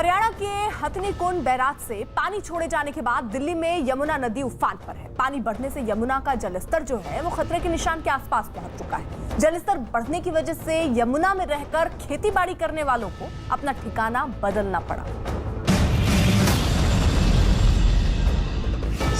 हरियाणा के हथनीकुंड बैराज से पानी छोड़े जाने के बाद दिल्ली में यमुना नदी उफान पर है। पानी बढ़ने से यमुना का जलस्तर जो है वो खतरे के निशान के आसपास पहुंच चुका है। जलस्तर बढ़ने की वजह से यमुना में रहकर खेतीबाड़ी करने वालों को अपना ठिकाना बदलना पड़ा।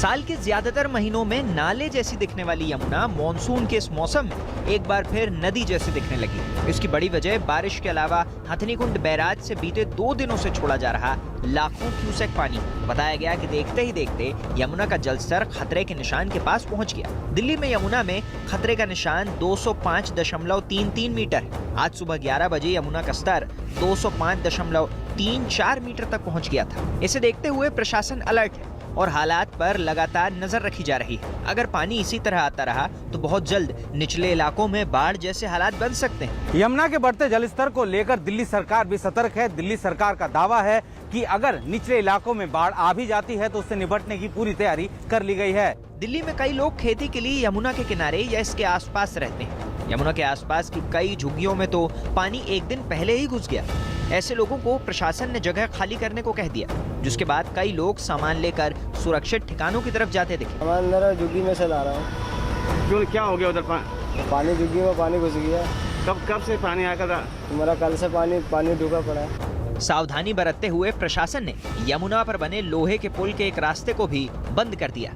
साल के ज्यादातर महीनों में नाले जैसी दिखने वाली यमुना मानसून के इस मौसम में एक बार फिर नदी जैसी दिखने लगी। इसकी बड़ी वजह बारिश के अलावा हथनीकुंड बैराज से बीते 2 दिनों से छोड़ा जा रहा लाखों क्यूसेक पानी। बताया गया कि देखते ही देखते यमुना का जलस्तर खतरे के निशान के पास पहुंच गया। दिल्ली में यमुना में खतरे का निशान 205.33 मीटर है। आज सुबह 11 बजे यमुना का स्तर 205.34 मीटर तक पहुंच गया था। इसे देखते हुए प्रशासन अलर्ट है और हालात पर लगातार नजर रखी जा रही है। अगर पानी इसी तरह आता रहा तो बहुत जल्द निचले इलाकों में बाढ़ जैसे हालात बन सकते हैं। यमुना के बढ़ते जलस्तर को लेकर दिल्ली सरकार भी सतर्क है। दिल्ली सरकार का दावा है कि अगर निचले इलाकों में बाढ़ आ भी जाती है तो उससे निपटने की पूरी तैयारी कर ली गई है। दिल्ली में कई लोग खेती के लिए यमुना के किनारे या इसके आसपास रहते हैं। यमुना के आसपास की कई झुग्गियों में तो पानी एक दिन पहले ही घुस गया। ऐसे लोगों को प्रशासन ने जगह खाली करने को कह दिया, जिसके बाद कई लोग सामान लेकर सुरक्षित ठिकानों की तरफ जाते दिखे। सामान मेरा झुग्गी में से ला रहा हूँ। क्यों, क्या हो गया उधर? पानी झुग्गी में पानी घुस गया। कब से पानी आया था? मेरा कल से पानी डूबा पड़ा है। सावधानी बरतते हुए प्रशासन ने यमुना पर बने लोहे के पुल के एक रास्ते को भी बंद कर दिया।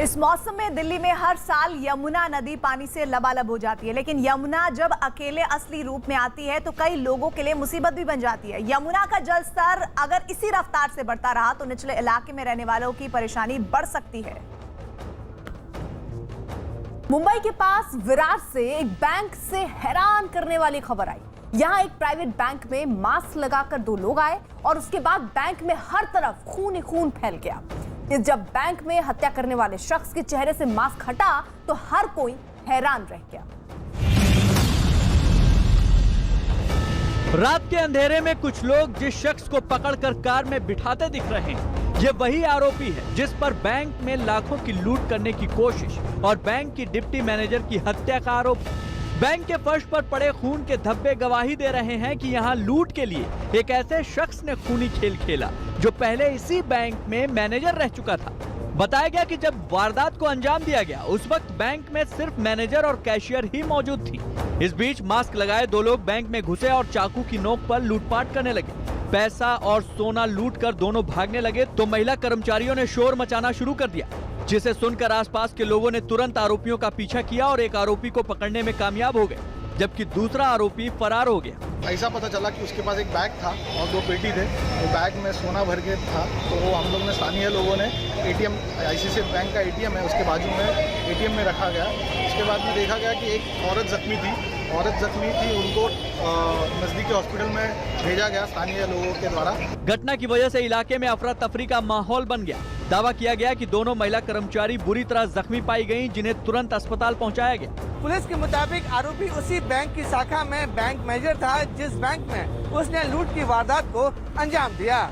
इस मौसम में दिल्ली में हर साल यमुना नदी पानी से लबालब हो जाती है, लेकिन यमुना जब अकेले असली रूप में आती है तो कई लोगों के लिए मुसीबत भी बन जाती है। यमुना का जलस्तर अगर इसी रफ्तार से बढ़ता रहा तो निचले इलाके में रहने वालों की परेशानी बढ़ सकती है। मुंबई के पास विरार से एक बैंक से हैरान करने वाली खबर आई। यहां एक प्राइवेट बैंक में मास्क लगाकर 2 लोग आए और उसके बाद बैंक में हर तरफ खून ही खून फैल गया। जब बैंक में हत्या करने वाले शख्स के चेहरे से मास्क हटा तो हर कोई हैरान रह गया। रात के अंधेरे में कुछ लोग जिस शख्स को पकड़कर कार में बिठाते दिख रहे हैं, ये वही आरोपी है जिस पर बैंक में लाखों की लूट करने की कोशिश और बैंक की डिप्टी मैनेजर की हत्या का आरोप है। बैंक के फर्श पर पड़े खून के धब्बे गवाही दे रहे हैं कि यहाँ लूट के लिए एक ऐसे शख्स ने खूनी खेल खेला जो पहले इसी बैंक में मैनेजर रह चुका था। बताया गया कि जब वारदात को अंजाम दिया गया उस वक्त बैंक में सिर्फ मैनेजर और कैशियर ही मौजूद थी। इस बीच मास्क लगाए 2 लोग बैंक में घुसे और चाकू की नोक पर लूटपाट करने लगे। पैसा और सोना लूट कर दोनों भागने लगे तो महिला कर्मचारियों ने शोर मचाना शुरू कर दिया, जिसे सुनकर आसपास के लोगों ने तुरंत आरोपियों का पीछा किया और एक आरोपी को पकड़ने में कामयाब हो गए, जबकि दूसरा आरोपी फरार हो गया। ऐसा पता चला कि उसके पास एक बैग था और 2 पेटी थे। तो बैग में सोना भर के था। तो वो हम लोग ने, स्थानीय लोगों ने, एटीएम, आईसीआईसीआई बैंक का एटीएम है उसके बाजू में, एटीएम में रखा गया। उसके बाद में देखा गया कि एक औरत जख्मी थी। उनको नजदीकी हॉस्पिटल में भेजा गया स्थानीय लोगों के द्वारा। घटना की वजह से इलाके में अफरा तफरी का माहौल बन गया। दावा किया गया कि दोनों महिला कर्मचारी बुरी तरह जख्मी पाई गयी, जिन्हें तुरंत अस्पताल पहुंचाया गया। पुलिस के मुताबिक आरोपी उसी बैंक की शाखा में बैंक मैनेजर था जिस बैंक में उसने लूट की वारदात को अंजाम दिया।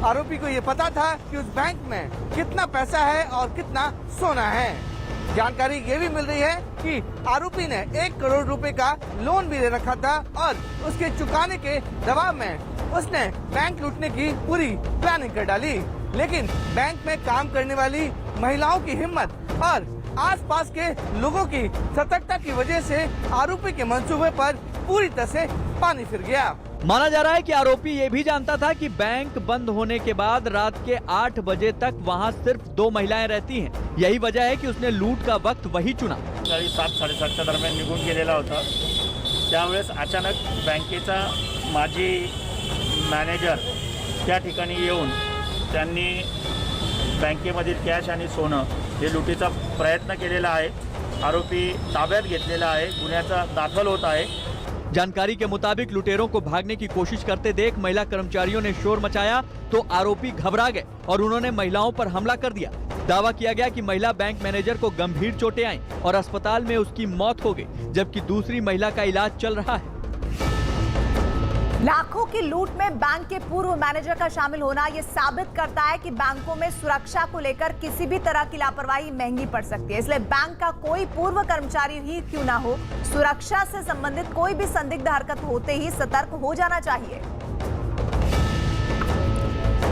आरोपी को ये पता था कि उस बैंक में कितना पैसा है और कितना सोना है। जानकारी ये भी मिल रही है कि आरोपी ने 1 करोड़ रुपए का लोन भी ले रखा था और उसके चुकाने के दबाव में उसने बैंक लूटने की पूरी प्लानिंग कर डाली। लेकिन बैंक में काम करने वाली महिलाओं की हिम्मत और आसपास के लोगों की सतर्कता की वजह से आरोपी के मंसूबे पर पूरी तरह से पानी फिर गया। माना जा रहा है कि आरोपी ये भी जानता था कि बैंक बंद होने के बाद रात के 8 बजे तक वहां सिर्फ 2 महिलाएं रहती हैं। यही वजह है कि उसने लूट का वक्त वही चुना। 7:30-7:30 दरम्यान निघून गेलेला होता। त्यावेळेस अचानक बँकेचा माजी मॅनेजर त्या ठिकाणी येऊन त्यांनी बँकेमधील कॅश आणि सोनं हे लुटीचा प्रयत्न केलेला आहे। आरोपी ताब्यात घेतलेला आहे, गुन्ह्याचा दाखल होत आहे। जानकारी के मुताबिक लुटेरों को भागने की कोशिश करते देख महिला कर्मचारियों ने शोर मचाया तो आरोपी घबरा गए और उन्होंने महिलाओं पर हमला कर दिया। दावा किया गया कि महिला बैंक मैनेजर को गंभीर चोटें आईं और अस्पताल में उसकी मौत हो गई, जबकि दूसरी महिला का इलाज चल रहा है। लाखों की लूट में बैंक के पूर्व मैनेजर का शामिल होना यह साबित करता है कि बैंकों में सुरक्षा को लेकर किसी भी तरह की लापरवाही महंगी पड़ सकती है। इसलिए बैंक का कोई पूर्व कर्मचारी ही क्यों ना हो, सुरक्षा से संबंधित कोई भी संदिग्ध हरकत होते ही सतर्क हो जाना चाहिए।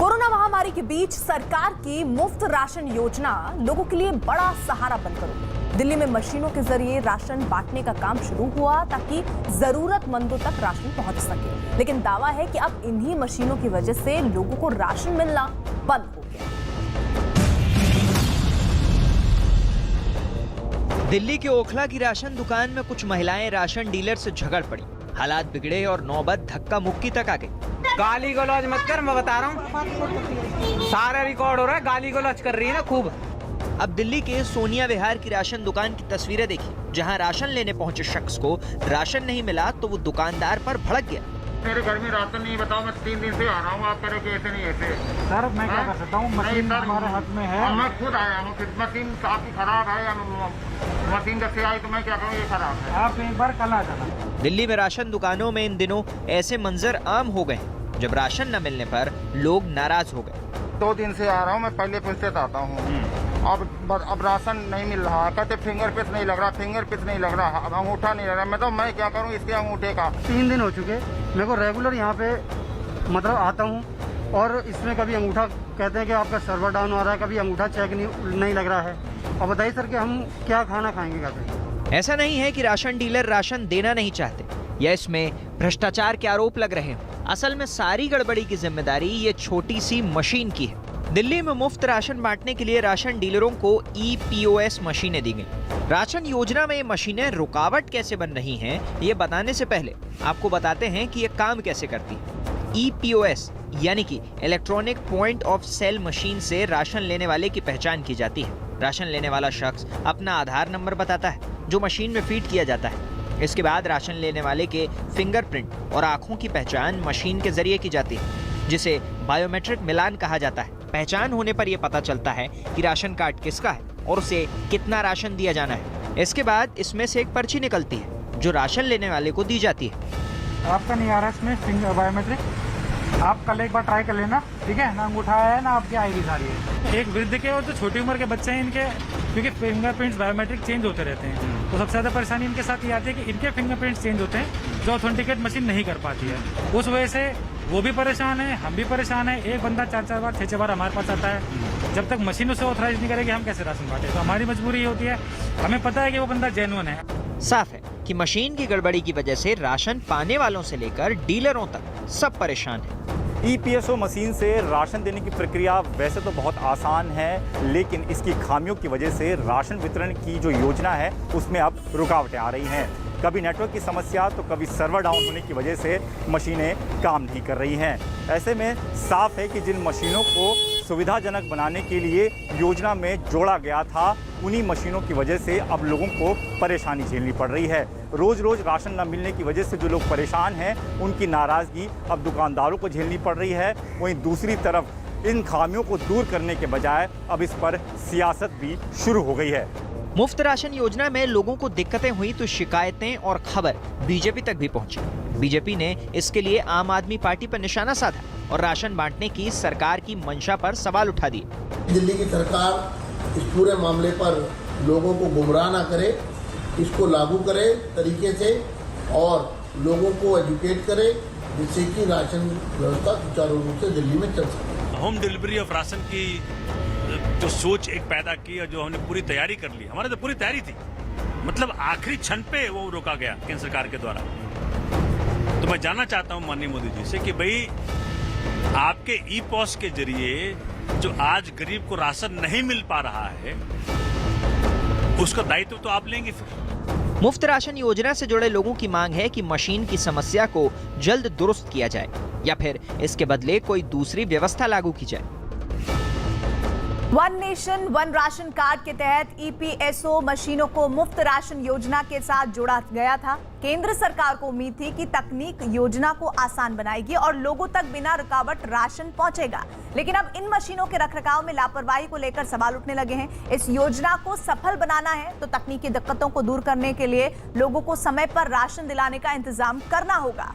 कोरोना महामारी के बीच सरकार की मुफ्त राशन योजना लोगों के लिए बड़ा सहारा बनकर उठी। दिल्ली में मशीनों के जरिए राशन बांटने का काम शुरू हुआ ताकि जरूरतमंदों तक राशन पहुंच सके। लेकिन दावा है कि अब इन्हीं मशीनों की वजह से लोगों को राशन मिलना बंद हो गया। दिल्ली के ओखला की राशन दुकान में कुछ महिलाएं राशन डीलर से झगड़ पड़ी। हालात बिगड़े और नौबत धक्का मुक्की तक आ गई। गाली गलौज मत कर, मैं बता रहा हूँ, सारा रिकॉर्ड हो रहा है। गाली गलौज कर रही है ना खूब। अब दिल्ली के सोनिया विहार की राशन दुकान की तस्वीरें देखिए, जहां राशन लेने पहुंचे शख्स को राशन नहीं मिला तो वो दुकानदार पर भड़क गया। मेरे घर में राशन नहीं, बताओ, मैं 3 दिन से आ रहा हूँ, आप कह रहे कि ऐसे नहीं ऐसे। सर मैं क्या कर सकता हूँ, मशीन हमारे हाथ में है। मैं खुद आया हूँ, मशीन काफी खराब है, मशीन जब से आई तो मैं क्या करूँ, ये खराब है। आप एक बार कल आ जाना। दिल्ली में राशन दुकानों में इन दिनों ऐसे मंजर आम हो गए जब राशन न मिलने पर लोग नाराज हो गए। 2 दिन से आ रहा हूँ, मैं पहले पुलिस से आता हूँ। अब राशन नहीं मिल रहा, कहते फिंगरप्रिंट नहीं लग रहा, फिंगरप्रिंट नहीं लग रहा, अंगूठा नहीं लग रहा। मैं क्या करूँ इसके अंगूठे का। 3 दिन हो चुके मेरे को रेगुलर यहाँ पे मतलब आता हूँ और इसमें कभी अंगूठा कहते हैं कि आपका सर्वर डाउन हो रहा है, कभी अंगूठा चेक नहीं लग रहा है। अब बताइए सर कि हम क्या खाना खाएंगे घर पे। ऐसा नहीं है कि राशन डीलर राशन देना नहीं चाहते या इसमें भ्रष्टाचार के आरोप लग रहे हैं। असल में सारी गड़बड़ी की जिम्मेदारी ये छोटी सी मशीन की है। दिल्ली में मुफ्त राशन बांटने के लिए राशन डीलरों को EPOS मशीनें दी गई। राशन योजना में ये मशीनें रुकावट कैसे बन रही हैं, ये बताने से पहले आपको बताते हैं कि ये काम कैसे करती है। EPOS यानी कि electronic point of sale machine से राशन लेने वाले की पहचान की जाती है। राशन लेने वाला शख्स अपना आधार नंबर बताता है जो मशीन में फीड किया जाता है। इसके बाद राशन लेने वाले के फिंगरप्रिंट और आंखों की पहचान मशीन के जरिए की जाती है, जिसे बायोमेट्रिक मिलान कहा जाता है। पहचान होने पर यह पता चलता है कि राशन कार्ड किसका है और उसे कितना राशन दिया जाना है। इसके बाद इसमें से एक पर्ची निकलती है जो राशन लेने वाले को दी जाती है। आपका नहीं आ रहा इसमें फिंगर बायोमेट्रिक, आप कल एक बार ट्राई कर लेना, ठीक है ना। अंगूठा है ना, आपकी ID सारी है। एक वृद्ध के और जो छोटी उम्र के बच्चे हैं इनके, क्योंकि फिंगरप्रिंट्स बायोमेट्रिक चेंज होते रहते हैं, तो सबसे ज्यादा परेशानी इनके साथ ये आती है कि इनके फिंगरप्रिंट्स चेंज होते हैं जो ऑथेंटिकेट मशीन नहीं कर पाती है। उस वजह से वो भी परेशान है, हम भी परेशान है। एक बंदा 4-4 बार 6-6 बार हमारे पास आता है। जब तक मशीन उसे ऑथराइज नहीं करेगी हम कैसे राशन बांटे। तो हमारी मजबूरी ये होती है, हमें पता है कि वो बंदा जेन्युइन है। साफ है कि मशीन की गड़बड़ी की वजह से राशन पाने वालों से लेकर डीलरों तक सब परेशान है। EPSO मशीन से राशन देने की प्रक्रिया वैसे तो बहुत आसान है, लेकिन इसकी खामियों की वजह से राशन वितरण की जो योजना है उसमें अब रुकावटें आ रही हैं। कभी नेटवर्क की समस्या तो कभी सर्वर डाउन होने की वजह से मशीनें काम नहीं कर रही हैं। ऐसे में साफ है कि जिन मशीनों को सुविधाजनक बनाने के लिए योजना में जोड़ा गया था, उन्हीं मशीनों की वजह से अब लोगों को परेशानी झेलनी पड़ रही है। रोज रोज राशन न मिलने की वजह से जो लोग परेशान हैं, उनकी नाराज़गी अब दुकानदारों को झेलनी पड़ रही है। वहीं दूसरी तरफ इन खामियों को दूर करने के बजाय अब इस पर सियासत भी शुरू हो गई है। मुफ्त राशन योजना में लोगों को दिक्कतें हुई तो शिकायतें और खबर बीजेपी तक भी पहुंची। बीजेपी ने इसके लिए आम आदमी पार्टी पर निशाना साधा और राशन बांटने की सरकार की मंशा पर सवाल उठा दिए। दिल्ली की सरकार इस पूरे मामले पर लोगों को गुमराह ना करे, इसको लागू करे तरीके से और लोगों को एजुकेट करे, जिससे कि राशन व्यवस्था सुचारू रूप से दिल्ली में चल सके। होम डिलीवरी ऑफ राशन की जो सोच एक पैदा की और जो हमने पूरी तैयारी कर ली, हमारे तो पूरी तैयारी थी, मतलब आखिरी क्षण पे वो रोका गया केंद्र सरकार के द्वारा। तो मैं जानना चाहता हूं माननीय मोदी जी से कि भाई आपके EPOS के जरिए जो आज गरीब को राशन नहीं मिल पा रहा है, उसका दायित्व तो आप लेंगे फिर। मुफ्त राशन योजना से जुड़े लोगों की मांग है कि मशीन की समस्या को जल्द दुरुस्त किया जाए या फिर इसके बदले कोई दूसरी व्यवस्था लागू की जाए। One nation one ration card के तहत EPSO मशीनों को मुफ्त राशन योजना के साथ जोड़ा गया था। केंद्र सरकार को उम्मीद थी कि तकनीक योजना को आसान बनाएगी और लोगों तक बिना रुकावट राशन पहुंचेगा, लेकिन अब इन मशीनों के रखरखाव में लापरवाही को लेकर सवाल उठने लगे हैं। इस योजना को सफल बनाना है तो तकनीकी दिक्कतों को दूर करने के लिए लोगों को समय पर राशन दिलाने का इंतजाम करना होगा।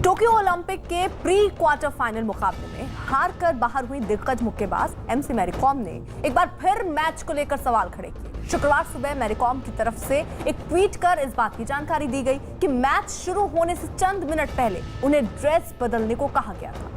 टोक्यो ओलंपिक के प्री क्वार्टर फाइनल मुकाबले में हार कर बाहर हुई दिग्गज मुक्केबाज एमसी मैरी कॉम ने एक बार फिर मैच को लेकर सवाल खड़े किए। शुक्रवार सुबह मैरी कॉम की तरफ से एक ट्वीट कर इस बात की जानकारी दी गई कि मैच शुरू होने से चंद मिनट पहले उन्हें ड्रेस बदलने को कहा गया था।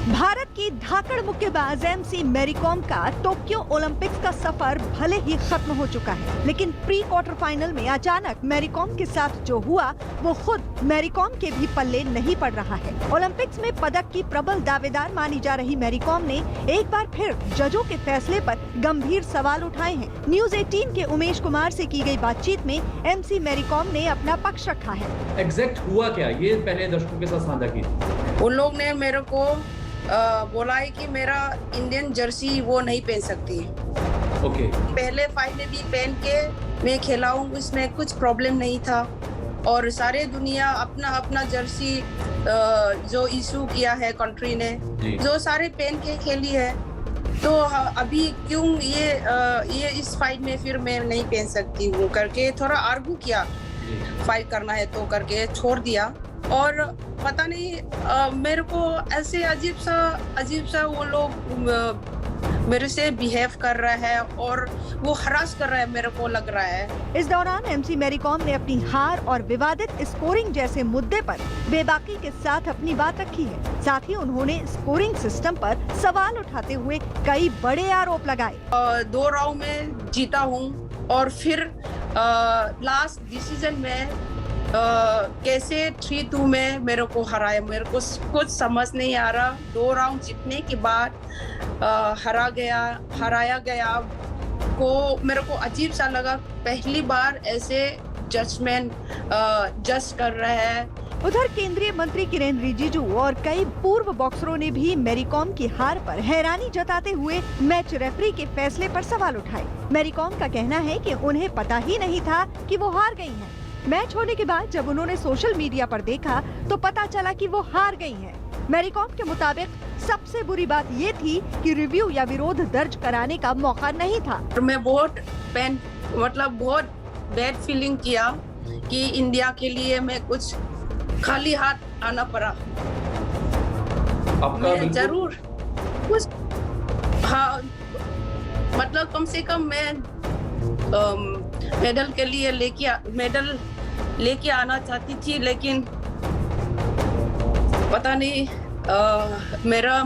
भारत की धाकड़ मुक्केबाज एमसी मैरी कॉम का टोक्यो ओलंपिक्स का सफर भले ही खत्म हो चुका है, लेकिन प्री क्वार्टर फाइनल में अचानक मैरी कॉम के साथ जो हुआ वो खुद मैरी कॉम के भी पल्ले नहीं पड़ रहा है। ओलंपिक्स में पदक की प्रबल दावेदार मानी जा रही मैरी कॉम ने एक बार फिर जजों के फैसले पर गंभीर सवाल उठाए हैं। न्यूज 18 के उमेश कुमार से की गई बातचीत में एमसी मैरी कॉम ने अपना पक्ष रखा है। एग्जैक्ट हुआ क्या, ये पहले दर्शकों के साथ साझा की। उन लोग ने मेरे को बोला है कि मेरा इंडियन जर्सी वो नहीं पहन सकती। ओके। पहले फाइट में भी पहन के मैं खेला हूँ, उसमें कुछ प्रॉब्लम नहीं था और सारे दुनिया अपना अपना जर्सी जो इशू किया है कंट्री ने, जो सारे पहन के खेली है, तो अभी क्यों ये इस फाइट में फिर मैं नहीं पहन सकती हूँ करके थोड़ा आर्गू किया। फाइट करना है तो करके छोड़ दिया और पता नहीं मेरे को ऐसे अजीब सा वो लोग मेरे से बिहेव कर रहा है और वो हरास कर रहा है, मेरे को लग रहा है। इस दौरान एमसी मैरी कॉम ने अपनी हार और विवादित स्कोरिंग जैसे मुद्दे पर बेबाकी के साथ अपनी बात रखी है। साथ ही उन्होंने स्कोरिंग सिस्टम पर सवाल उठाते हुए कई बड़े आरोप लगाए। 2 राउंड में जीता हूँ और फिर लास्ट डिसीजन में कैसे 3-2 में मेरे को हराया, मेरे को कुछ समझ नहीं आ रहा। 2 राउंड जीतने के बाद हराया गया को मेरे को अजीब सा लगा। पहली बार ऐसे जजमेंट जज कर रहे हैं। उधर केंद्रीय मंत्री किरेन रिजिजू और कई पूर्व बॉक्सरों ने भी मैरी कॉम की हार पर हैरानी जताते हुए मैच रेफरी के फैसले पर सवाल उठाए। मैरी कॉम का कहना है कि उन्हें पता ही नहीं था कि वो हार गई हैं। मैच होने के बाद जब उन्होंने सोशल मीडिया पर देखा तो पता चला कि वो हार गई हैं। मैरी कॉम के मुताबिक सबसे बुरी बात ये थी कि रिव्यू या विरोध दर्ज कराने का मौका नहीं था। मैं बहुत बहुत बैड फीलिंग किया कि इंडिया के लिए मैं कुछ खाली हाथ आना पड़ा। मैं जरूर कुछ कम से कम मैं मेडल के लिए लेके आना चाहती थी, लेकिन पता नहीं मेरा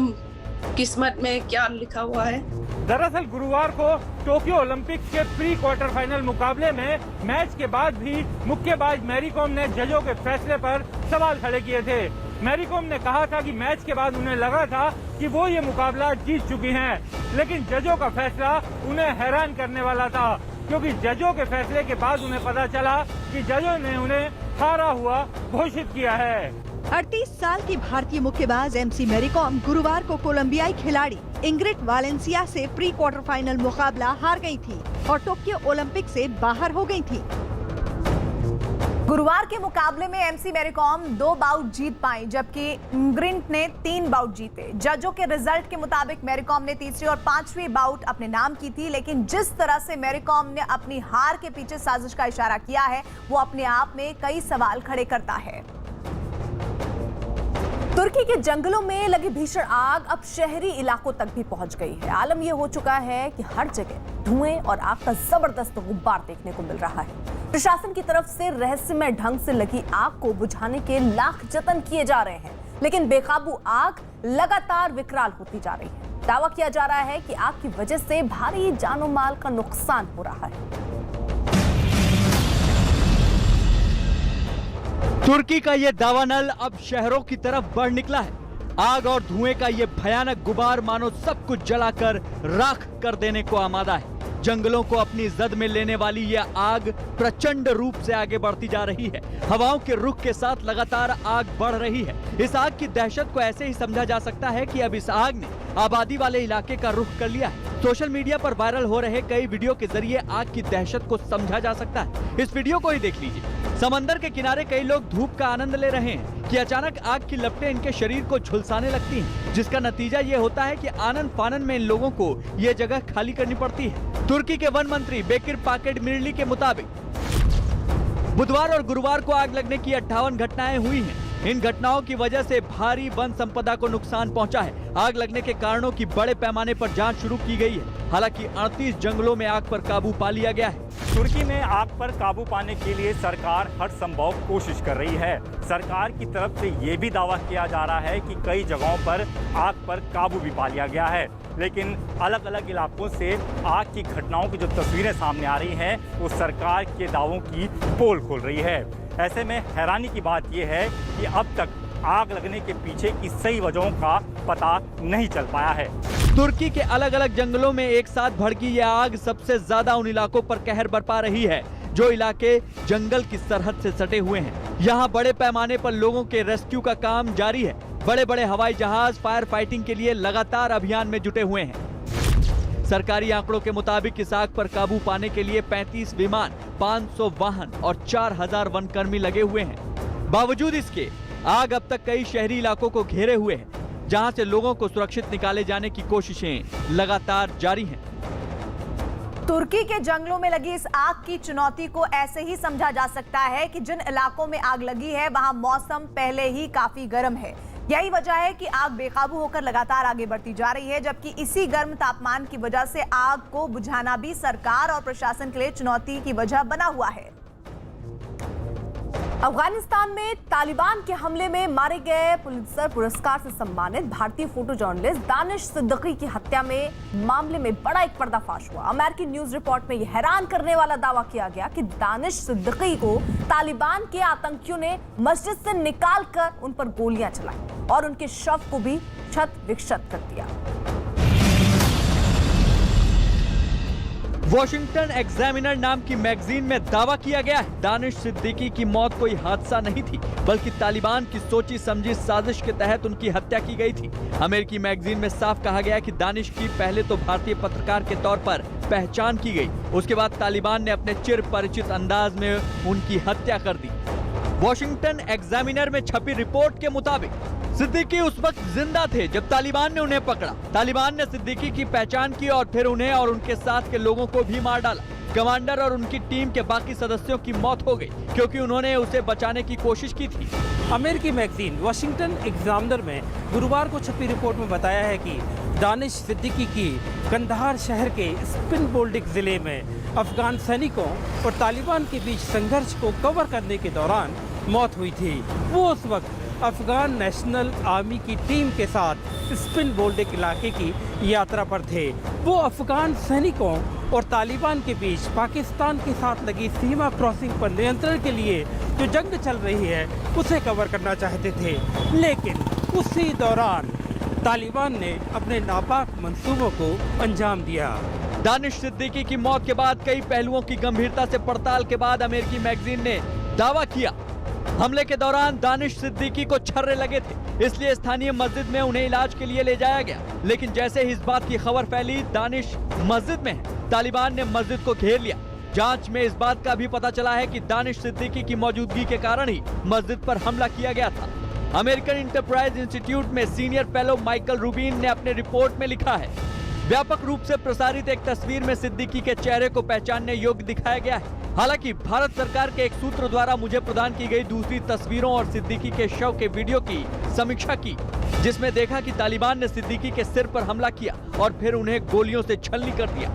किस्मत में क्या लिखा हुआ है। दरअसल गुरुवार को टोक्यो ओलंपिक्स के प्री क्वार्टर फाइनल मुकाबले में मैच के बाद भी मुक्केबाज मैरी कॉम ने जजों के फैसले पर सवाल खड़े किए थे। मैरी कॉम ने कहा था कि मैच के बाद उन्हें लगा था कि वो ये मुकाबला जीत चुकी हैं, लेकिन जजों का फैसला उन्हें हैरान करने वाला था, क्योंकि जजों के फैसले के बाद उन्हें पता चला कि जजों ने उन्हें हारा हुआ घोषित किया है। 38 साल की भारतीय मुक्केबाज एमसी मैरी कॉम गुरुवार को कोलंबियाई खिलाड़ी इंग्रिड वालेंसिया से प्री क्वार्टर फाइनल मुकाबला हार गई थी और टोक्यो ओलंपिक से बाहर हो गई थी। गुरुवार के मुकाबले में एमसी मैरी कॉम 2 बाउट जीत पाई, जबकि इंग्रिड ने 3 बाउट जीते। जजों के रिजल्ट के मुताबिक मैरी कॉम ने तीसरी और 5वीं बाउट अपने नाम की थी, लेकिन जिस तरह से मैरी कॉम ने अपनी हार के पीछे साजिश का इशारा किया है वो अपने आप में कई सवाल खड़े करता है। तुर्की के जंगलों में लगी भीषण आग अब शहरी इलाकों तक भी पहुंच गई है। आलम यह हो चुका है कि हर जगह धुएं और आग का जबरदस्त गुब्बार देखने को मिल रहा है। प्रशासन की तरफ से रहस्यमय ढंग से लगी आग को बुझाने के लाख जतन किए जा रहे हैं, लेकिन बेकाबू आग लगातार विकराल होती जा रही है। दावा किया जा रहा है कि आग की वजह से भारी जानो माल का नुकसान हो रहा है। तुर्की का ये दावानल अब शहरों की तरफ बढ़ निकला है। आग और धुएं का ये भयानक गुबार मानो सब कुछ जलाकर राख कर देने को आमादा है। जंगलों को अपनी जद में लेने वाली यह आग प्रचंड रूप से आगे बढ़ती जा रही है। हवाओं के रुख के साथ लगातार आग बढ़ रही है। इस आग की दहशत को ऐसे ही समझा जा सकता है कि अब इस आग ने आबादी वाले इलाके का रुख कर लिया है। सोशल मीडिया पर वायरल हो रहे कई वीडियो के जरिए आग की दहशत को समझा जा सकता है। इस वीडियो को ही देख लीजिए। समंदर के किनारे कई लोग धूप का आनंद ले रहे हैं कि अचानक आग की लपटें इनके शरीर को झुलसाने लगती हैं, जिसका नतीजा ये होता है कि आनन फानन में इन लोगों को ये जगह खाली करनी पड़ती है। तुर्की के वन मंत्री बेकिर पाकेट मिरली के मुताबिक बुधवार और गुरुवार को आग लगने की 58 घटनाएं हुई हैं। इन घटनाओं की वजह से भारी वन संपदा को नुकसान पहुंचा है। आग लगने के कारणों की बड़े पैमाने पर जांच शुरू की गई है। हालांकि 38 जंगलों में आग पर काबू पा लिया गया है। तुर्की में आग पर काबू पाने के लिए सरकार हर संभव कोशिश कर रही है। सरकार की तरफ से ये भी दावा किया जा रहा है कि कई जगहों पर आग पर काबू भी पा लिया गया है, लेकिन अलग अलग इलाकों से आग की घटनाओं की जो तस्वीरें सामने आ रही हैं वो सरकार के दावों की पोल खोल रही है। ऐसे में हैरानी की बात यह है कि अब तक आग लगने के पीछे की सही वजहों का पता नहीं चल पाया है। तुर्की के अलग अलग जंगलों में एक साथ भड़की यह आग सबसे ज्यादा उन इलाकों पर कहर बरपा रही है जो इलाके जंगल की सरहद से सटे हुए हैं। यहाँ बड़े पैमाने पर लोगों के रेस्क्यू का काम जारी है। बड़े बड़े हवाई जहाज फायर फाइटिंग के लिए लगातार अभियान में जुटे हुए हैं। सरकारी आंकड़ों के मुताबिक इस आग पर काबू पाने के लिए 35 विमान, 500 वाहन और 4000 वनकर्मी लगे हुए हैं। बावजूद इसके आग अब तक कई शहरी इलाकों को घेरे हुए है, जहां से लोगों को सुरक्षित निकाले जाने की कोशिशें लगातार जारी हैं। तुर्की के जंगलों में लगी इस आग की चुनौती को ऐसे ही समझा जा सकता है कि जिन इलाकों में आग लगी है वहां मौसम पहले ही काफी गर्म है। यही वजह है कि आग बेकाबू होकर लगातार आगे बढ़ती जा रही है, जबकि इसी गर्म तापमान की वजह से आग को बुझाना भी सरकार और प्रशासन के लिए चुनौती की वजह बना हुआ है। अफगानिस्तान में तालिबान के हमले में मारे गए पुलित्जर पुरस्कार से सम्मानित भारतीय फोटो जर्नलिस्ट दानिश सिद्दीकी की हत्या में मामले में बड़ा एक पर्दाफाश हुआ। अमेरिकी न्यूज रिपोर्ट में यह हैरान करने वाला दावा किया गया कि दानिश सिद्दीकी को तालिबान के आतंकियों ने मस्जिद से निकालकर उन पर गोलियां चलाई और उनके शव को भी क्षत विक्षत कर दिया। वॉशिंगटन एग्जामिनर नाम की मैगजीन में दावा किया गया है दानिश सिद्दीकी की मौत कोई हादसा नहीं थी, बल्कि तालिबान की सोची समझी साजिश के तहत उनकी हत्या की गई थी। अमेरिकी मैगजीन में साफ कहा गया कि दानिश की पहले तो भारतीय पत्रकार के तौर पर पहचान की गई, उसके बाद तालिबान ने अपने चिर परिचित अंदाज में उनकी हत्या कर दी। वॉशिंगटन एग्जामिनर में छपी रिपोर्ट के मुताबिक सिद्दीकी उस वक्त जिंदा थे जब तालिबान ने उन्हें पकड़ा। तालिबान ने सिद्दीकी की पहचान की और फिर उन्हें और उनके साथ के लोगों को भी मार डाला। कमांडर और उनकी टीम के बाकी सदस्यों की मौत हो गई क्योंकि उन्होंने उसे बचाने की कोशिश की थी। अमेरिकी मैगजीन वॉशिंगटन एग्जामिनर में गुरुवार को छपी रिपोर्ट में बताया है कि दानिश सिद्दीकी की कंधार शहर के स्पिन बोल्डिक जिले में अफगान सैनिकों और तालिबान के बीच संघर्ष को कवर करने के दौरान मौत हुई थी। वो उस वक्त अफगान नेशनल आर्मी की टीम के साथ स्पिन बोल्डिक इलाके की यात्रा पर थे। वो अफगान सैनिकों और तालिबान के बीच पाकिस्तान के साथ लगी सीमा क्रॉसिंग पर नियंत्रण के लिए जो जंग चल रही है उसे कवर करना चाहते थे, लेकिन उसी दौरान तालिबान ने अपने नापाक मंसूबों को अंजाम दिया। दानिश सिद्दीकी की मौत के बाद कई पहलुओं की गंभीरता से पड़ताल के बाद अमेरिकी मैगजीन ने दावा किया हमले के दौरान दानिश सिद्दीकी को छर्रे लगे थे, इसलिए स्थानीय मस्जिद में उन्हें इलाज के लिए ले जाया गया। लेकिन जैसे ही इस बात की खबर फैली दानिश मस्जिद में है, तालिबान ने मस्जिद को घेर लिया। जांच में इस बात का भी पता चला है कि दानिश सिद्दीकी की मौजूदगी के कारण ही मस्जिद पर हमला किया गया था। अमेरिकन इंटरप्राइज इंस्टीट्यूट में सीनियर फेलो माइकल रूबिन ने अपने रिपोर्ट में लिखा है व्यापक रूप से प्रसारित एक तस्वीर में सिद्दीकी के चेहरे को पहचानने योग्य दिखाया गया है। हालांकि भारत सरकार के एक सूत्र द्वारा मुझे प्रदान की गई दूसरी तस्वीरों और सिद्दीकी के शव के वीडियो की समीक्षा की, जिसमें देखा कि तालिबान ने सिद्दीकी के सिर पर हमला किया और फिर उन्हें गोलियों से छलनी कर दिया।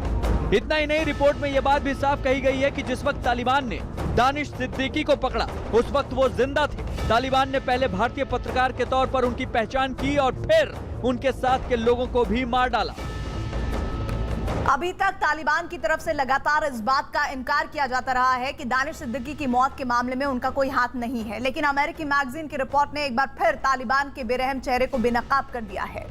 इतना ही नहीं, रिपोर्ट में यह बात भी साफ कही गई है कि जिस वक्त तालिबान ने दानिश सिद्दीकी को पकड़ा उस वक्त वो जिंदा थे। तालिबान ने पहले भारतीय पत्रकार के तौर पर उनकी पहचान की और फिर उनके साथ के लोगों को भी मार डाला। अभी तक तालिबान की तरफ से लगातार इस बात का इनकार किया जाता रहा है कि दानिश सिद्दीकी की मौत के मामले में उनका कोई हाथ नहीं है, लेकिन अमेरिकी मैगजीन की रिपोर्ट ने एक बार फिर तालिबान के बेरहम चेहरे को बेनकाब कर दिया है।